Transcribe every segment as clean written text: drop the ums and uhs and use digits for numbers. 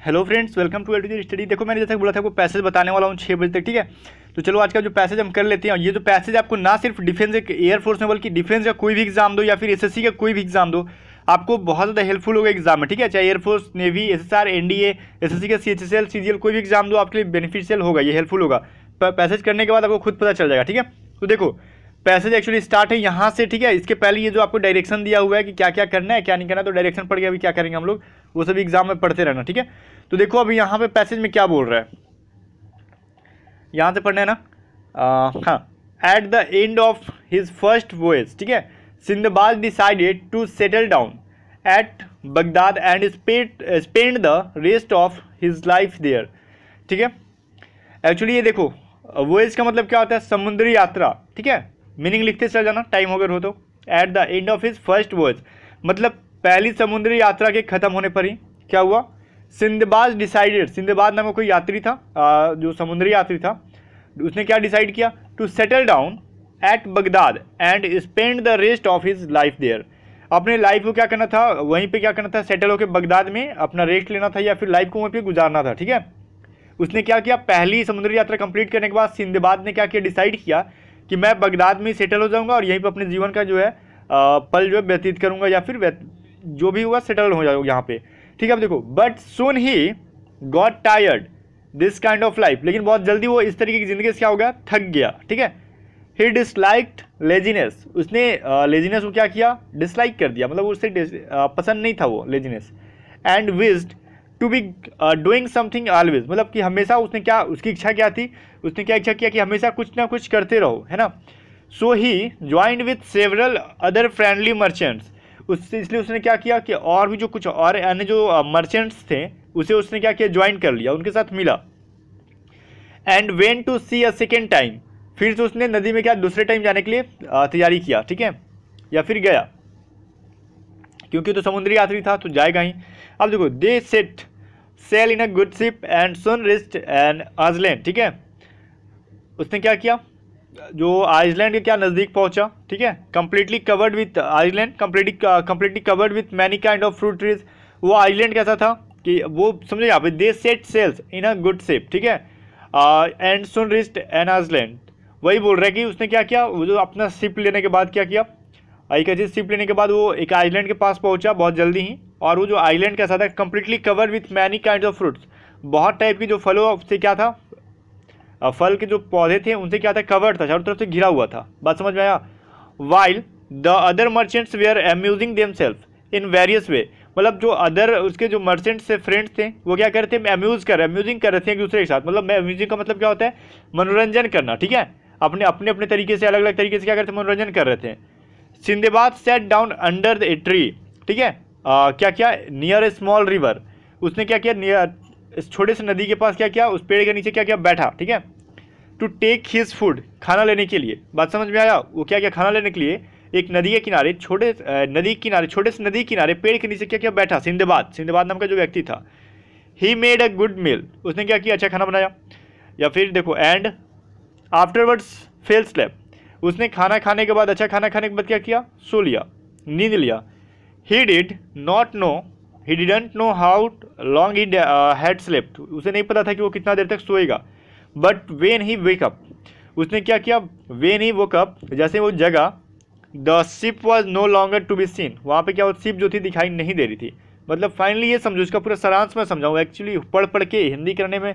Hello friends, welcome to A two study. देखो मैंने जैसे बोला था आपको पैसेज बताने वाला हूँ 6 बजे तक, ठीक है। तो चलो आज का जो पैसेज हम कर लेते हैं। ये जो पैसेज आपको ना सिर्फ डिफेंस एयरफोर्स में बल्कि डिफेंस का कोई भी एग्जाम दो या फिर एसएससी का कोई भी एग्जाम दो, आपको बहुत ज़्यादा हेल्पफुल होगा एग्जाम में, ठीक है। चाहे air force, navy, SSR, NDA, SSC का सीएचएसएल, सीजीएल कोई भी एग्जाम दो आपके लिए बेनिफिशियल होगा, ये हेल्पफुल होगा। पैसेज करने के बाद आपको खुद पता चल जाएगा, ठीक है। तो देखो पैसेज एक्चुअली स्टार्ट है यहाँ से, ठीक है। इसके पहले ये जो आपको डायरेक्शन दिया हुआ है कि क्या क्या करना है क्या नहीं करना, तो डायरेक्शन पढ़ के अभी क्या करेंगे हम लोग, वो सभी एग्जाम में पढ़ते रहना, ठीक है। तो देखो अभी यहाँ पे पैसेज में क्या बोल रहा है, यहाँ से पढ़ना है ना। हाँ, at the end of his first voyage, ठीक है, Sindbad decided to settle down at Baghdad and spend the rest of his life there, ठीक है। एक्चुअली ये देखो वॉयज का मतलब क्या होता है, समुद्री यात्रा, ठीक है। मीनिंग लिखते चल जाना, टाइम अगर हो तो। Eight the end of his first voyage मतलब पहली समुद्री यात्रा के खत्म होने पर ही क्या हुआ, सिंदबाद डिसाइडेड, सिंदबाद नाम का कोई यात्री था, जो समुद्री यात्री था, उसने क्या डिसाइड किया, to settle down at Baghdad and spend the rest of his life there. अपने लाइफ को क्या करना था, वहीं पे क्या करना था, सेटल होकर बगदाद में अपना रेस्ट लेना था या फिर लाइफ को वहीं पे गुजारना था, ठीक है। उसने क्या किया, पहली समुद्री यात्रा कंप्लीट करने के बाद सिंदबाद ने क्या किया, डिसाइड किया कि मैं बगदाद में सेटल हो जाऊंगा और यहीं पर अपने जीवन का जो है पल जो है व्यतीत करूंगा या फिर जो भी हुआ सेटल हो जाऊंगा यहाँ पे, ठीक है। अब देखो but soon he got tired this kind of life, लेकिन बहुत जल्दी वो इस तरीके की जिंदगी से क्या हो गया, थक गया, ठीक है। ही डिसलाइक्ड लेजीनेस, उसने लेजीनेस को क्या किया, डिसलाइक कर दिया, मतलब उससे पसंद नहीं था वो laziness. And wished to be doing something always, मतलब कि हमेशा उसने क्या, उसकी इच्छा क्या थी, उसने क्या इच्छा किया कि हमेशा कुछ ना कुछ करते रहो, है ना। So he joined with several other friendly merchants, उससे इसलिए उसने क्या किया कि और भी जो कुछ और अन्य जो मर्चेंट्स थे उसे उसने क्या किया, ज्वाइन कर लिया, उनके साथ मिला। And went to see a second time, फिर से उसने नदी में क्या दूसरे टाइम जाने के लिए तैयारी किया, ठीक है, या फिर गया, क्योंकि तो समुद्री यात्री था तो जाएगा ही। अब देखो they set sail in a good ship and soon reached an island, ठीक है। उसने क्या किया, जो आइसलैंड के क्या नज़दीक पहुंचा, ठीक है, completely covered with island, completely covered with many kind of fruit trees. वो आइसलैंड कैसा था कि वो समझो यहाँ पे they set sails in a good ship, ठीक है, and soon reached an island, वही बोल रहा है कि उसने क्या किया, वो जो अपना शिप लेने के बाद क्या किया, एक अजीब शिप लेने के बाद वो एक आइलैंड के पास पहुंचा बहुत जल्दी ही, और वो जो आइलैंड कैसा था, completely covered with many kind of fruits, बहुत टाइप की जो फलों से क्या था, फल के जो पौधे थे उनसे क्या था, कवर्ड था, चारों तरफ से घिरा हुआ था। बात समझ में आया। While the other merchants were amusing themselves in various way, मतलब जो अदर उसके जो मर्चेंट्स से फ्रेंड्स थे वो क्या कर रहे थे, अम्यूजिंग कर रहे थे एक दूसरे के साथ। मतलब अम्यूजिंग का मतलब क्या होता है, मनोरंजन करना, ठीक है, अपने अपने अपने तरीके से, अलग अलग तरीके से क्या करते, मनोरंजन कर रहे थे। Sinbad set down under a tree, ठीक है, क्या क्या, नियर ए स्मॉल रिवर, उसने क्या किया, नियर इस छोटे से नदी के पास क्या किया, उस पेड़ के नीचे क्या किया, बैठा, ठीक है, टू टेक हिज फूड, खाना लेने के लिए। बात समझ में आया। वो क्या किया, खाना लेने के लिए एक नदी के किनारे, छोटे से नदी किनारे पेड़ के नीचे क्या किया, बैठा सिंदबाद नाम का जो व्यक्ति था। He made a good meal, उसने क्या किया, अच्छा खाना बनाया। या फिर देखो एंड आफ्टरवर्ड्स फेल स्लेप, उसने खाना खाने के बाद, अच्छा खाना खाने के बाद क्या किया, सो लिया, नींद लिया। He didn't know how long he had slept, उसे नहीं पता था कि वो कितना देर तक सोएगा। But when he wake up, उसने क्या किया, वेन ही वोक अप, जैसे वो जगा, the ship was no longer to be seen, वहाँ पे क्या, वो शिप जो थी दिखाई नहीं दे रही थी। मतलब फाइनली ये समझो, इसका पूरा सारांश मैं समझाऊँ, एक्चुअली पढ़ के हिंदी करने में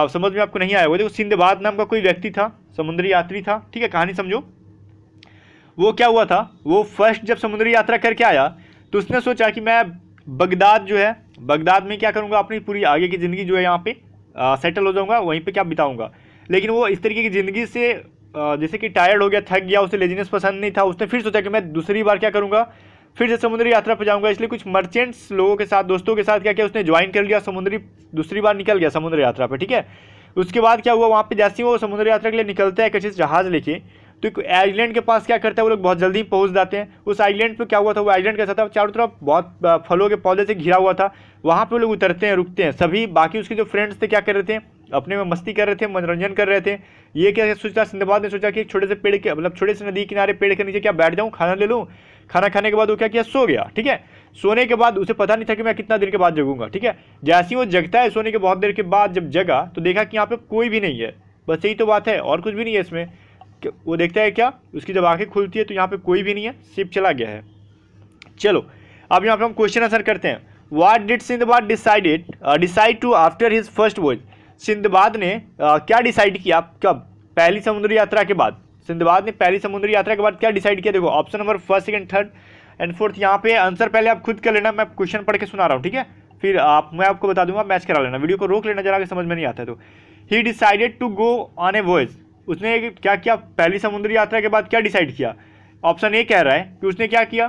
समझ में आपको नहीं आया। वो देखो सिंदबाद नाम का कोई व्यक्ति था, समुद्री यात्री था, ठीक है, कहानी समझो। वो क्या हुआ था, वो फर्स्ट जब समुद्री यात्रा करके आया तो उसने सोचा कि मैं बगदाद जो है, बगदाद में क्या करूँगा, अपनी पूरी आगे की ज़िंदगी जो है यहाँ पे सेटल हो जाऊँगा, वहीं पे क्या बिताऊँगा। लेकिन वो इस तरीके की ज़िंदगी से जैसे कि टायर्ड हो गया, थक गया, उसे लेजीनेस पसंद नहीं था। उसने फिर सोचा कि मैं दूसरी बार क्या करूँगा, फिर से समुद्री यात्रा पर जाऊँगा। इसलिए कुछ मर्चेंट्स लोगों के साथ, दोस्तों के साथ क्या किया, उसने ज्वाइन कर लिया, दूसरी बार निकल गया समुद्री यात्रा पर, ठीक है। उसके बाद क्या हुआ, वहाँ पे जैसे ही वो समुद्री यात्रा के लिए निकलता है किसी जहाज़ लेके, तो एक आइलैंड के पास क्या करता है, वो लोग बहुत जल्दी पहुंच जाते हैं। उस आइलैंड पे क्या हुआ था, वो आइलैंड कैसा था, चारों तरफ बहुत फलों के पौधे से घिरा हुआ था। वहाँ पे लोग उतरते हैं, रुकते हैं, सभी बाकी उसके जो फ्रेंड्स थे क्या कर रहे थे, अपने में मस्ती कर रहे थे, मनोरंजन कर रहे थे। ये क्या सोचा, सिंदबाद ने सोचा कि एक छोटे से पेड़ के मतलब छोटे से नदी किनारे पेड़ के नीचे क्या बैठ जाऊँ, खाना ले लूँ। खाना खाने के बाद वो क्या किया, सो गया। ठीक है, सोने के बाद उसे पता नहीं था कि मैं कितना देर के बाद जगूंगा। ठीक है, जैसे ही वो जगता है सोने के बहुत देर के बाद, जब जगा तो देखा कि यहाँ पे कोई भी नहीं है। बस यही तो बात है, और कुछ भी नहीं है इसमें। वो देखता है क्या, उसकी जब आंखें खुलती है तो यहाँ पे कोई भी नहीं है, शिप चला गया है। चलो अब यहाँ पे हम क्वेश्चन आंसर करते हैं। What did Sindbad decide to after his first voyage. Sindbad ने क्या डिसाइड किया, कब, पहली समुद्री यात्रा के बाद। सिंदबाद ने पहली समुद्री यात्रा के बाद क्या डिसाइड किया, देखो option number first, second, third and fourth. यहाँ पे आंसर पहले आप खुद कर लेना, मैं क्वेश्चन पढ़ के सुना रहा हूँ। ठीक है, फिर मैं आपको बता दूंगा, मैच करा लेना, वीडियो को रोक लेना जरा, समझ में नहीं आता है तो। He decided to go on a voyage, उसने क्या किया, पहली समुद्री यात्रा के बाद क्या डिसाइड किया। ऑप्शन ए कह रहा है कि उसने क्या किया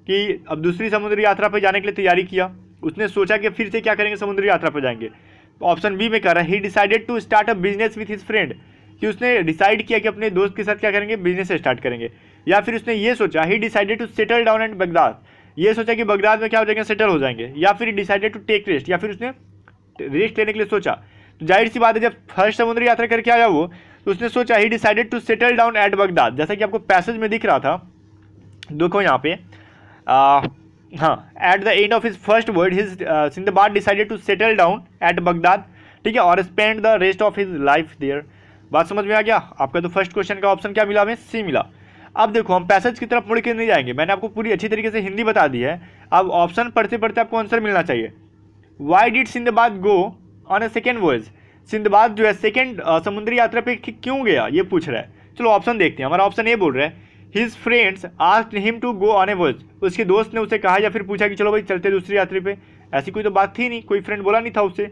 कि अब दूसरी समुद्री यात्रा पर जाने के लिए तैयारी किया। उसने सोचा कि फिर से क्या करेंगे, समुद्री यात्रा पर जाएंगे। ऑप्शन बी में कह रहा है he decided to start a business with his friend, कि उसने डिसाइड किया कि अपने दोस्त के साथ क्या करेंगे, बिजनेस स्टार्ट करेंगे। या फिर उसने ये सोचा he decided to settle down at Baghdad, ये सोचा कि बगदाद में क्या हो जाएंगे, सेटल हो जाएंगे। या फिर डिसाइडेड टू टेक रेस्ट, या फिर उसने रेस्ट लेने के लिए सोचा। तो जाहिर सी बात है, जब फर्स्ट समुद्री यात्रा करके आया वो, तो उसने सोचा he decided to settle down at Baghdad, जैसा कि आपको पैसेज में दिख रहा था। देखो यहाँ पे हाँ, at the end of his first word his Sindbad decided to settle down at Baghdad. ठीक है, और spend the rest of his life there. बात समझ में आ गया आपका। तो फर्स्ट क्वेश्चन का ऑप्शन क्या मिला हमें, सी मिला। अब देखो हम पैसेज की तरफ मुड़ के नहीं जाएंगे, मैंने आपको पूरी अच्छी तरीके से हिंदी बता दी है। अब ऑप्शन पढ़ते पढ़ते आपको आंसर मिलना चाहिए। Why did Sinbad go on A second voyage, Sinbad जो है सेकेंड समुद्री यात्रा पे क्यों गया, ये पूछ रहा है। चलो ऑप्शन देखते हैं। हमारा ऑप्शन ए बोल रहा है his friends asked him to go on a voyage, उसके दोस्त ने उसे कहा या फिर पूछा कि चलो भाई चलते दूसरी यात्रा पे। ऐसी कोई तो बात थी नहीं, कोई फ्रेंड बोला नहीं था उससे।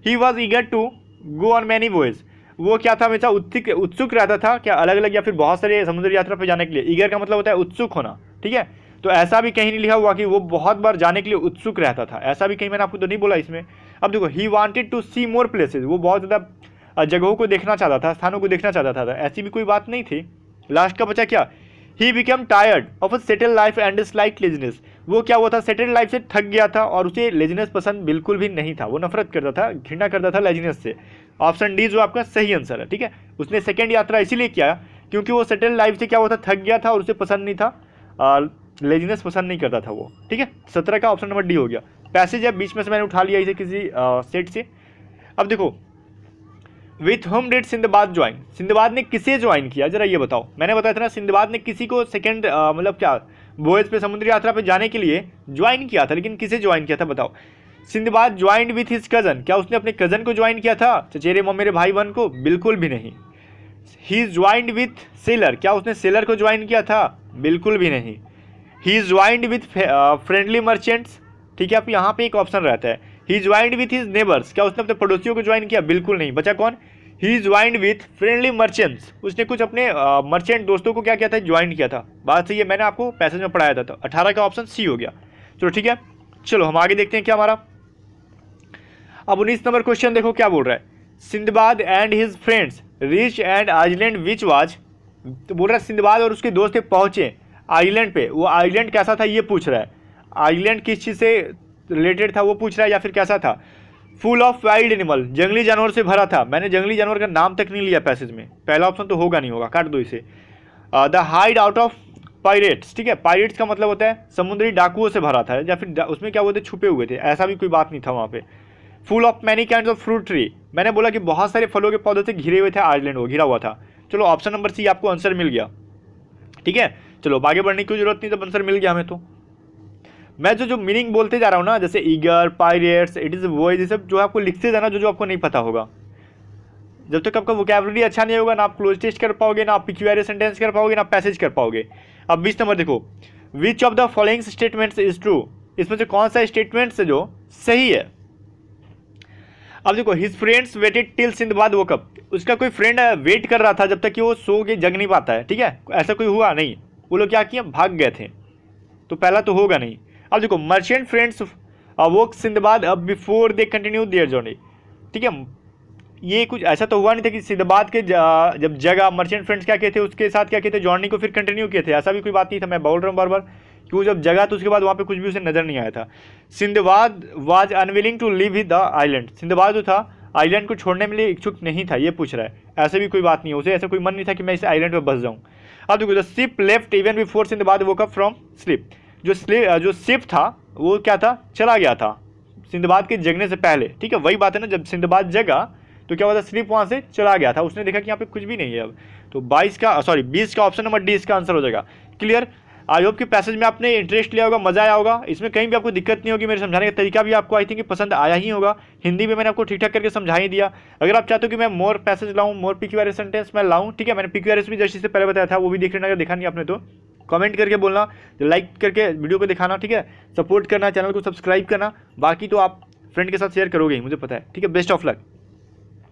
He was eager to go on many voyages, वो क्या था, हमेशा उत्सुक रहता था क्या, अलग अलग या फिर बहुत सारे समुद्री यात्रा पर जाने के लिए। ईगर का मतलब होता है उत्सुक होना। ठीक है, तो ऐसा भी कहीं नहीं लिखा हुआ कि वो बहुत बार जाने के लिए उत्सुक रहता था, ऐसा भी कहीं मैंने आपको तो नहीं बोला इसमें। अब देखो he wanted to see more places, वो बहुत ज़्यादा जगहों को देखना चाहता था, स्थानों को देखना चाहता था, ऐसी भी कोई बात नहीं थी। लास्ट का बचा क्या, he become tired of a settle life and slight laziness, वो क्या हुआ था, सेटल लाइफ से थक गया था और उसे लेजीनेस पसंद बिल्कुल भी नहीं था, वो नफरत करता था, घृणा करता था लेजीनेस से। ऑप्शन डी जो आपका सही आंसर है। ठीक है, उसने सेकेंड यात्रा इसीलिए किया क्योंकि वो सेटल लाइफ से क्या हुआ था, थक गया था और उसे पसंद नहीं था, लेजीनेस पसंद नहीं करता था वो। ठीक है, 17 का ऑप्शन नंबर डी हो गया। पैसेज है बीच में से मैंने उठा लिया इसे किसी सेट से। अब देखो with home did Sinbad join, Sinbad ने किसे ज्वाइन किया, जरा ये बताओ। मैंने बताया था ना सिंदबाद ने किसी को सेकंड मतलब क्या वॉयज पे, समुद्री यात्रा पे जाने के लिए ज्वाइन किया था, लेकिन किसे ज्वाइन किया था बताओ। Sinbad joined with his cousin, क्या उसने अपने कजन को ज्वाइन किया था, चचेरे ममेरे भाई बहन को, बिल्कुल भी नहीं। ही ज्वाइंड विथ सेलर, क्या उसने सेलर को ज्वाइन किया था, बिल्कुल भी नहीं। ही ज्वाइंड विथ फ्रेंडली मर्चेंट्स, ठीक है, आप यहाँ पे एक ऑप्शन रहता है। ही ज्वाइंड विथ हिज नेबर्स, क्या उसने अपने पड़ोसियों को ज्वाइन किया, बिल्कुल नहीं। बचा कौन, ही ज्वाइंड विथ फ्रेंडली मर्चेंट्स, उसने कुछ अपने मर्चेंट दोस्तों को क्या किया था, ज्वाइन किया था। बात सही है, मैंने आपको पैसेज में पढ़ाया था। तो 18 का ऑप्शन सी हो गया। चलो ठीक है, चलो हम आगे देखते हैं क्या हमारा। अब 19 नंबर क्वेश्चन देखो क्या बोल रहा है। Sinbad and his friends reach and island which was, तो बोल रहा है सिंदबाद और उसके दोस्त पहुंचे आइलैंड पे, वो आइलैंड कैसा था ये पूछ रहा है। आइलैंड किस चीज़ से रिलेटेड था वो पूछ रहा है, या फिर कैसा था। फुल ऑफ वाइल्ड एनिमल, जंगली जानवर से भरा था। मैंने जंगली जानवर का नाम तक नहीं लिया पैसेज में, पहला ऑप्शन तो होगा नहीं होगा, काट दो इसे। The hide out of pirates, ठीक है, पायरेट्स का मतलब होता है समुद्री डाकुओं से भरा था, या फिर उसमें क्या हुए थे, छुपे हुए थे, ऐसा भी कोई बात नहीं था वहाँ पे। Full of many kinds of fruit tree, मैंने बोला कि बहुत सारे फलों के पौधों से घिरे हुए थे आइलैंड, वो घिरा हुआ था। चलो ऑप्शन नंबर सी आपको आंसर मिल गया। ठीक है, चलो आगे बढ़ने की जरूरत नहीं, जब आंसर मिल गया हमें तो। मैं जो मीनिंग बोलते जा रहा हूँ ना, जैसे eager, pirates, it is voice, ये सब जो आपको लिखते जाना, जो आपको नहीं पता होगा। जब तक आपका वोकैबुलरी अच्छा नहीं होगा ना आप क्लोज टेस्ट कर पाओगे, ना आप PQRA सेंटेंस कर पाओगे, ना पैसेज कर पाओगे। अब 20 नंबर देखो, which of the following statements is true, इसमें से कौन सा स्टेटमेंट है जो सही है। अब देखो his friends weighted till Sinbad woke up, उसका कोई फ्रेंड वेट कर रहा था जब तक कि वो सो के जग नहीं पाता है। ठीक है, ऐसा कोई हुआ नहीं, वो लोग क्या किया, भाग गए थे, तो पहला तो होगा नहीं। अब देखो मर्चेंट फ्रेंड्स वोक सिंदबाद अब before they continue their journey, ठीक है, ये कुछ ऐसा तो हुआ नहीं था कि सिंदबाद के जब जगह मर्चेंट फ्रेंड्स क्या कहते उसके साथ क्या कहते जर्नी को फिर कंटिन्यू किए थे, ऐसा भी कोई बात नहीं था। मैं बोल रहा हूँ बार बार कि वो जब जगह तो उसके बाद वहाँ पे कुछ भी उसे नजर नहीं आया था। Sindbad was unwilling to leave the island, Sindbad जो था आइलैंड को छोड़ने में लिए इच्छुक नहीं था, ये पूछ रहा है। ऐसे भी कोई बात नहीं है, उसे ऐसा कोई मन नहीं था कि मैं इस आइलैंड पर बस जाऊँ। अब देखो, the ship left even before Sinbad woke up from sleep. जो शिप था वो क्या था, चला गया था सिंदबाद के जगने से पहले। ठीक है, वही बात है ना, जब सिंदबाद जगा तो क्या हुआ था, स्लिप वहाँ से चला गया था, उसने देखा कि यहाँ पे कुछ भी नहीं है। अब तो 20 का ऑप्शन नंबर डी इसका आंसर हो जाएगा। क्लियर। आई होप कि पैसेज में आपने इंटरेस्ट लिया होगा, मजा आया होगा, इसमें कहीं भी आपको दिक्कत नहीं होगी। मेरे समझाने का तरीका भी आपको आई थिंक पसंद आया ही होगा। हिंदी में मैंने आपको ठीक ठाक करके समझा ही दिया। अगर आप चाहते हो कि मैं मोर पैसेज लाऊं, मोर PQRS सेंटेंस मैं लाऊं, ठीक है, मैंने PQRS भी जैसे से पहले बताया था, वो भी देख लेना, अगर देखा नहीं आपने तो कमेंट करके बोलना, लाइक करके वीडियो को दिखाना, ठीक है, सपोर्ट करना, चैनल को सब्सक्राइब करना। बाकी तो आप फ्रेंड के साथ शेयर करोगे ही, मुझे पता है। ठीक है, बेस्ट ऑफ लक।